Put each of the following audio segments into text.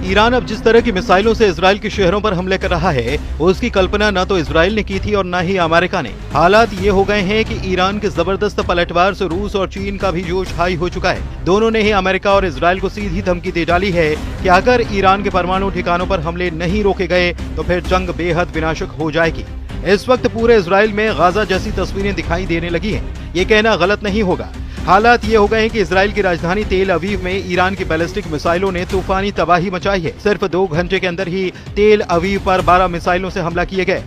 Iran अब जिस तरह की मिसाइलों से इजराइल के शहरों पर हमले कर रहा है, उसकी कल्पना न तो इजराइल ने की थी और न ही अमेरिका ने। हालात ये हो गए हैं कि ईरान के जबरदस्त पलटवार से रूस और चीन का भी जोश हाई हो चुका है। दोनों ने ही अमेरिका और इजराइल को सीधी धमकी दे डाली है कि अगर ईरान के परमाणु ठिकानों पर हमले नहीं रोके गए तो फिर जंग बेहद विनाशक हो जाएगी। इस वक्त पूरे इजराइल में गाजा जैसी तस्वीरें दिखाई देने लगी हैं। ये कहना गलत नहीं होगा। हालात ये हो गए हैं कि इजराइल की राजधानी तेल अवीव में ईरान की बैलिस्टिक मिसाइलों ने तूफानी तबाही मचाई है। सिर्फ 2 घंटे के अंदर ही तेल अवीव पर 12 मिसाइलों से हमला किए गए,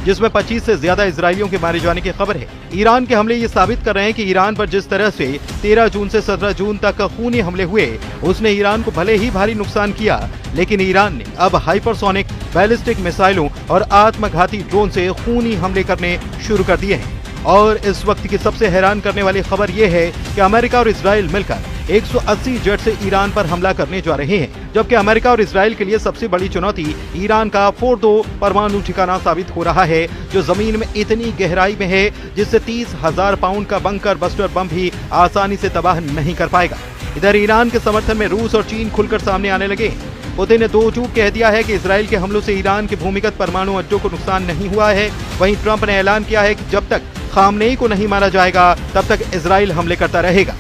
जिसमें 25 से ज्यादा इजरायलियों के मारे जाने की खबर है। ईरान के हमले ये साबित कर रहे हैं कि ईरान पर जिस तरह से 13 जून से 17 जून तक खूनी हमले हुए, उसने ईरान को भले ही भारी नुकसान किया, लेकिन ईरान ने अब हाइपरसोनिक बैलिस्टिक मिसाइलों और आत्मघाती ड्रोन से खूनी हमले करने शुरू कर दिए हैं। और इस वक्त की सबसे हैरान करने वाली खबर यह है कि अमेरिका और इजराइल मिलकर 180 जेट से ईरान पर हमला करने जा रहे हैं, जबकि अमेरिका और इजराइल के लिए सबसे बड़ी चुनौती ईरान का फोर्दो परमाणु ठिकाना साबित हो रहा है, जो जमीन में इतनी गहराई में है जिससे 30,000 पाउंड का बंकर बस्टर बम भी आसानी से तबाह नहीं कर पाएगा। इधर ईरान के समर्थन में रूस और चीन खुलकर सामने आने लगे। पुतिन ने 2 चूक कह दिया है कि इजराइल के हमलों से ईरान के भूमिगत परमाणु अड्डों को नुकसान नहीं हुआ है। वहीं ट्रंप ने ऐलान किया है कि जब तक खामनेई को नहीं मारा जाएगा तब तक इजराइल हमले करता रहेगा।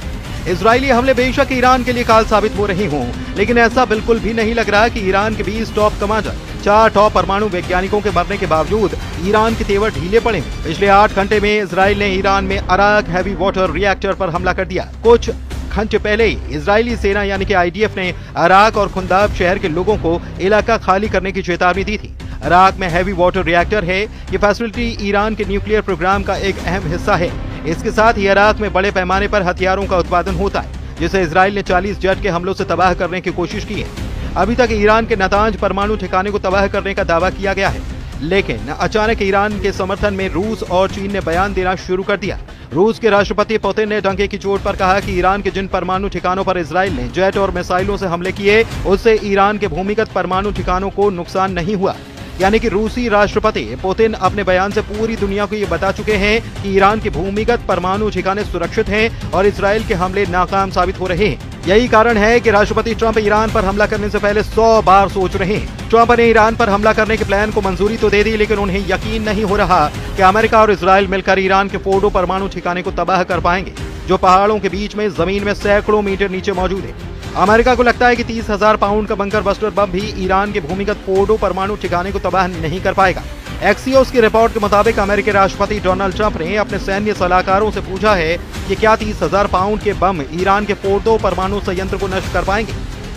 इजरायली हमले बेशक ईरान के लिए काल साबित हो रहे हों, लेकिन ऐसा बिल्कुल भी नहीं लग रहा कि ईरान के 20 टॉप कमांडर, 4 टॉप परमाणु वैज्ञानिकों के मरने के बावजूद ईरान के तेवर ढीले पड़े। पिछले 8 घंटे में इजराइल ने ईरान में अराक हैवी वाटर रिएक्टर पर हमला कर दिया। कुछ घंटे पहले ही इजरायली सेना यानी कि आईडीएफ ने अराक और खुंदाब शहर के लोगों को इलाका खाली करने की चेतावनी दी थी। अराक में हैवी वाटर रिएक्टर है। ये फैसिलिटी ईरान के न्यूक्लियर प्रोग्राम का एक अहम हिस्सा है। इसके साथ ही अराक में बड़े पैमाने पर हथियारों का उत्पादन होता है, जिसे इजराइल ने 40 जेट के हमलों से तबाह करने की कोशिश की है। अभी तक ईरान के नातांज परमाणु ठिकाने को तबाह करने का दावा किया गया है, लेकिन अचानक ईरान के समर्थन में रूस और चीन ने बयान देना शुरू कर दिया। रूस के राष्ट्रपति पुतिन ने डंके की चोट पर कहा कि ईरान के जिन परमाणु ठिकानों पर इजराइल ने जेट और मिसाइलों से हमले किए, उससे ईरान के भूमिगत परमाणु ठिकानों को नुकसान नहीं हुआ। यानी कि रूसी राष्ट्रपति पुतिन अपने बयान से पूरी दुनिया को ये बता चुके हैं कि ईरान के भूमिगत परमाणु ठिकाने सुरक्षित हैं और इजराइल के हमले नाकाम साबित हो रहे हैं। यही कारण है कि राष्ट्रपति ट्रंप ईरान पर हमला करने से पहले 100 बार सोच रहे हैं। ट्रंप ने ईरान पर हमला करने के प्लान को मंजूरी तो दे दी, लेकिन उन्हें यकीन नहीं हो रहा कि अमेरिका और इजराइल मिलकर ईरान के फोर्डो परमाणु ठिकाने को तबाह कर पाएंगे, जो पहाड़ों के बीच में जमीन में सैकड़ों मीटर नीचे मौजूद है। अमेरिका को लगता है कि 30,000 पाउंड का बंकर बस्टर बम भी ईरान के भूमिगत फोर्डो परमाणु ठिकाने को तबाह नहीं कर पाएगा। एक्सियोस की रिपोर्ट के मुताबिक अमेरिकी राष्ट्रपति डोनाल्ड ट्रंप ने अपने सैन्य सलाहकारों से पूछा है कि क्या 30,000 पाउंड के बम ईरान के फोर्डो परमाणु संयंत्र को नष्ट कर पाएंगे।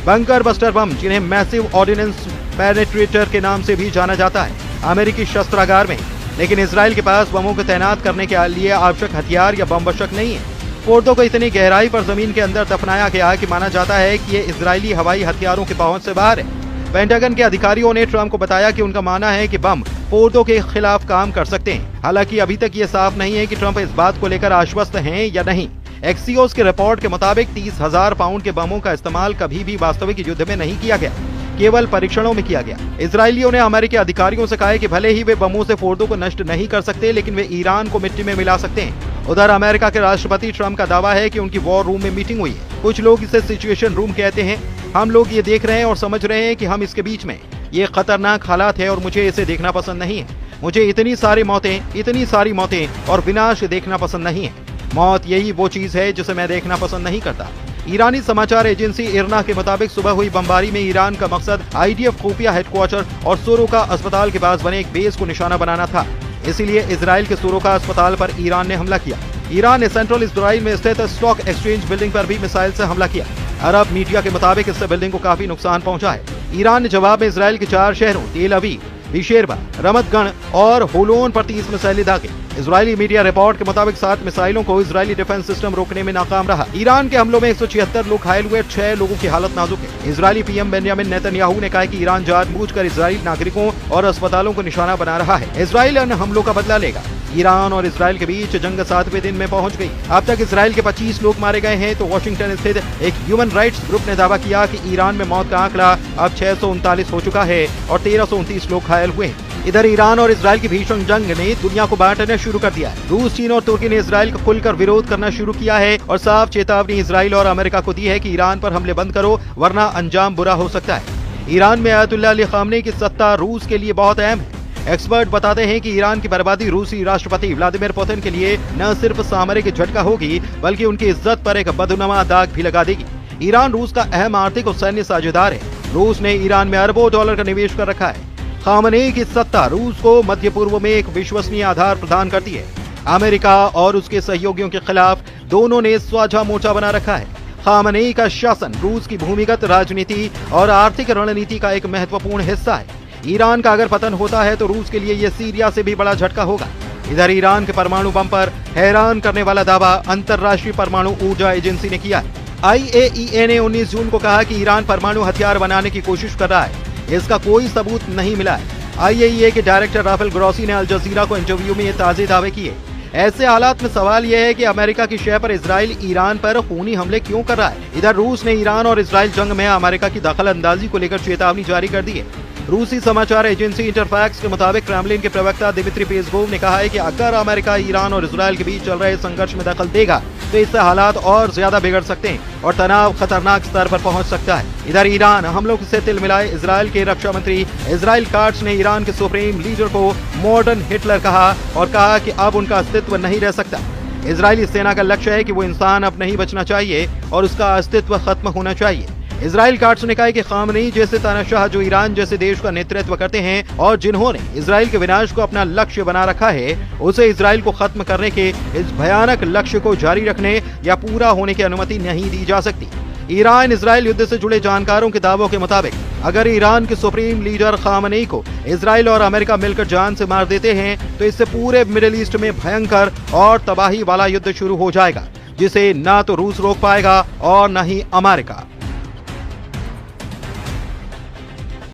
बंकर बस्टर बम, जिन्हें मैसिव ऑर्डिनेंस पेनेट्रेटर के नाम से भी जाना जाता है, अमेरिकी शस्त्रागार में, लेकिन इजराइल के पास बमों को तैनात करने के लिए आवश्यक हथियार या बम बशक नहीं है। फोर्डो को इतनी गहराई पर जमीन के अंदर दफनाया गया कि माना जाता है कि ये इजरायली हवाई हथियारों की पहुंच से बाहर है। पेंटागन के अधिकारियों ने ट्रंप को बताया कि उनका मानना है कि बम फोर्डो के खिलाफ काम कर सकते हैं। हालांकि अभी तक ये साफ नहीं है कि ट्रंप इस बात को लेकर आश्वस्त हैं या नहीं। एक्सियोस की रिपोर्ट के मुताबिक 30,000 पाउंड के बमों का इस्तेमाल कभी भी वास्तविक युद्ध में नहीं किया गया, केवल परीक्षणों में किया गया। इजरायलियों ने अमेरिकी अधिकारियों से कहा है कि भले ही वे बमों से फोर्डो को नष्ट नहीं कर सकते, लेकिन वे ईरान को मिट्टी में मिला सकते हैं। उधर अमेरिका के राष्ट्रपति ट्रंप का दावा है कि उनकी वॉर रूम में मीटिंग हुई है। कुछ लोग इसे सिचुएशन रूम कहते हैं। हम लोग ये देख रहे हैं और समझ रहे हैं कि हम इसके बीच में, ये खतरनाक हालात है और मुझे इसे देखना पसंद नहीं है। मुझे इतनी सारी मौतें और विनाश देखना पसंद नहीं है। मौत यही वो चीज है जिसे मैं देखना पसंद नहीं करता। ईरानी समाचार एजेंसी इरना के मुताबिक सुबह हुई बमबारी में ईरान का मकसद आईडीएफ खुफिया हेडक्वार्टर और सोरोका अस्पताल के पास बने एक बेस को निशाना बनाना था। इसीलिए इजराइल के सोरोका अस्पताल पर ईरान ने हमला किया। ईरान ने सेंट्रल इजराइल में स्थित स्टॉक एक्सचेंज बिल्डिंग पर भी मिसाइल से हमला किया। अरब मीडिया के मुताबिक इससे बिल्डिंग को काफी नुकसान पहुंचा है। ईरान ने जवाब में इजराइल के 4 शहरों तेल अवीव, बिशेरबा, रमतगढ़ और होलोन पर 30 मिसाइलें दागे। इजरायली मीडिया रिपोर्ट के मुताबिक 7 मिसाइलों को इजरायली डिफेंस सिस्टम रोकने में नाकाम रहा। ईरान के हमलों में 176 लोग घायल हुए, 6 लोगों की हालत नाजुक है। इजरायली पीएम बेंजामिन नेतन्याहू ने कहा कि ईरान जानबूझकर इजरायली नागरिकों और अस्पतालों को निशाना बना रहा है। इजराइल इन हमलों का बदला लेगा। ईरान और इजराइल के बीच जंग 7वें दिन में पहुंच गई। अब तक इजराइल के 25 लोग मारे गए हैं, तो वॉशिंगटन स्थित एक ह्यूमन राइट्स ग्रुप ने दावा किया कि ईरान में मौत का आंकड़ा अब 639 हो चुका है और 1329 लोग घायल हुए हैं। इधर ईरान और इजराइल की भीषण जंग ने दुनिया को बांटना शुरू कर दिया है। रूस, चीन और तुर्की ने इजराइल का खुलकर विरोध करना शुरू किया है और साफ चेतावनी इजराइल और अमेरिका को दी है कि ईरान पर हमले बंद करो, वरना अंजाम बुरा हो सकता है। ईरान में अयतुल्लाह अली खामनेई की सत्ता रूस के लिए बहुत अहम है। एक्सपर्ट बताते हैं कि ईरान की बर्बादी रूसी राष्ट्रपति व्लादिमीर पुतिन के लिए न सिर्फ सामरिक झटका होगी, बल्कि उनकी इज्जत पर एक बदनुमा दाग भी लगा देगी। ईरान रूस का अहम आर्थिक और सैन्य साझेदार है। रूस ने ईरान में अरबों डॉलर का निवेश कर रखा है। खामनेई की सत्ता रूस को मध्य पूर्व में एक विश्वसनीय आधार प्रदान करती है। अमेरिका और उसके सहयोगियों के खिलाफ दोनों ने साझा मोर्चा बना रखा है। खामनेई का शासन रूस की भूमिगत राजनीति और आर्थिक रणनीति का एक महत्वपूर्ण हिस्सा है। ईरान का अगर पतन होता है तो रूस के लिए यह सीरिया से भी बड़ा झटका होगा। इधर ईरान के परमाणु बम पर हैरान करने वाला दावा अंतर्राष्ट्रीय परमाणु ऊर्जा एजेंसी ने किया है। IAEA ने 19 जून को कहा कि ईरान परमाणु हथियार बनाने की कोशिश कर रहा है। इसका कोई सबूत नहीं मिला है। IAEA के डायरेक्टर राफेल ग्रॉसी ने अल जजीरा को इंटरव्यू में ये ताजे दावे किए। ऐसे हालात में सवाल यह है कि अमेरिका की शह पर इजराइल ईरान पर खूनी हमले क्यों कर रहा है। इधर रूस ने ईरान और इजराइल जंग में अमेरिका की दखल अंदाजी को लेकर चेतावनी जारी कर दी है। रूसी समाचार एजेंसी इंटरफैक्स के मुताबिक क्रेमलिन के प्रवक्ता दिमित्री पेस्कोव ने कहा है कि अगर अमेरिका ईरान और इजराइल के बीच चल रहे संघर्ष में दखल देगा तो इससे हालात और ज्यादा बिगड़ सकते हैं और तनाव खतरनाक स्तर पर पहुंच सकता है। इधर ईरान हमलों से तिल मिलाए इजराइल के रक्षा मंत्री इजराइल काट्स ने ईरान के सुप्रीम लीडर को मॉडर्न हिटलर कहा और कहा कि अब उनका अस्तित्व नहीं रह सकता। इजरायली सेना का लक्ष्य है कि वो इंसान अब नहीं बचना चाहिए और उसका अस्तित्व खत्म होना चाहिए। इजराइल काट्स ने कहा कि खामनेई जैसे तानाशाह जो ईरान जैसे देश का नेतृत्व करते हैं और जिन्होंने इजराइल के विनाश को अपना लक्ष्य बना रखा है, उसे इजराइल को खत्म करने के इस भयानक लक्ष्य को जारी रखने या पूरा होने की अनुमति नहीं दी जा सकती। ईरान इजराइल युद्ध से जुड़े जानकारों के दावों के मुताबिक अगर ईरान के सुप्रीम लीडर खामनेई को इजराइल और अमेरिका मिलकर जान से मार देते हैं तो इससे पूरे मिडिल ईस्ट में भयंकर और तबाही वाला युद्ध शुरू हो जाएगा, जिसे ना तो रूस रोक पाएगा और न ही अमेरिका।